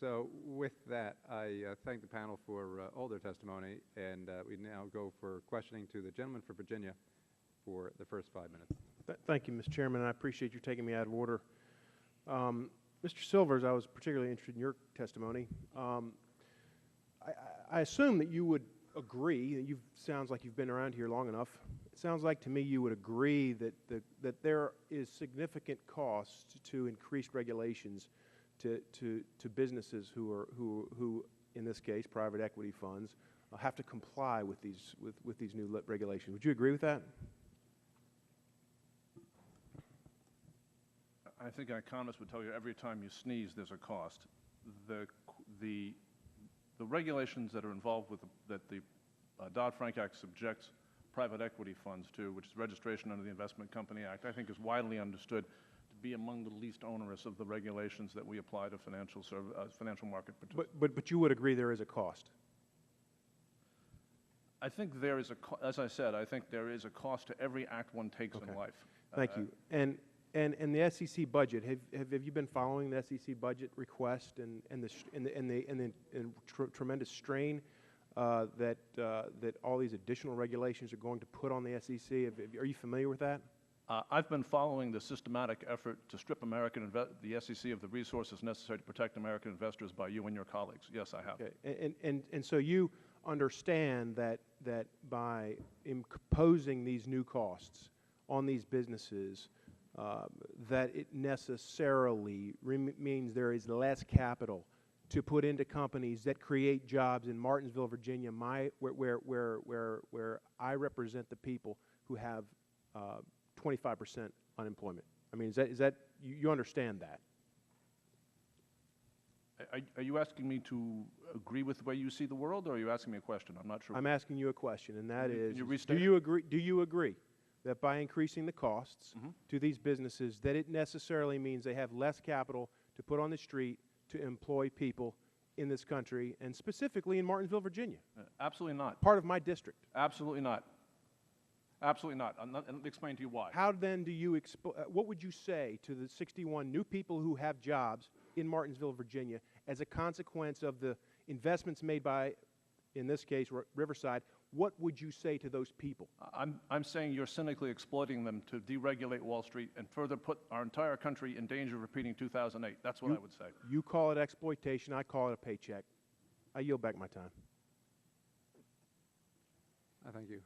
So with that, I thank the panel for all their testimony, and we now go for questioning to the gentleman from Virginia for the first 5 minutes. Thank you, Mr. Chairman, and I appreciate you taking me out of order. Mr. Silvers, I was particularly interested in your testimony. I assume that you would agree, that sounds like you've been around here long enough. It sounds like to me you would agree that there is significant cost to increased regulations to businesses who in this case private equity funds have to comply with these new regulations. Would you agree with that? I think an economist would tell you every time you sneeze there's a cost. The regulations that are involved with that the Dodd-Frank Act subjects private equity funds to, which is registration under the Investment Company Act, I think is widely understood to be among the least onerous of the regulations that we apply to financial market participants. But you would agree there is a cost? I think there is as I said, I think there is a cost to every act one takes in life. Thank you. And the SEC budget, have you been following the SEC budget request and the tremendous strain that all these additional regulations are going to put on the SEC? Are you familiar with that? I've been following the systematic effort to strip the SEC of the resources necessary to protect American investors by you and your colleagues. Yes, I have. Okay. And so you understand that by imposing these new costs on these businesses, that it necessarily means there is less capital to put into companies that create jobs in Martinsville, Virginia, where I represent the people who have 25% unemployment. I mean, is that you understand that? Are you asking me to agree with the way you see the world, or are you asking me a question? I'm not sure. I'm asking you a question, and that is, do you agree that by increasing the costs to these businesses, that it necessarily means they have less capital to put on the street to employ people in this country, and specifically in Martinsville, Virginia? Absolutely not. Part of my district. Absolutely not. Absolutely not. Let me explain to you why. How then do you what would you say to the 61 new people who have jobs in Martinsville, Virginia, as a consequence of the investments made by, in this case, Riverside? What would you say to those people? I'm saying you're cynically exploiting them to deregulate Wall Street and further put our entire country in danger of repeating 2008. That's what I would say. You call it exploitation. I call it a paycheck. I yield back my time. Thank you.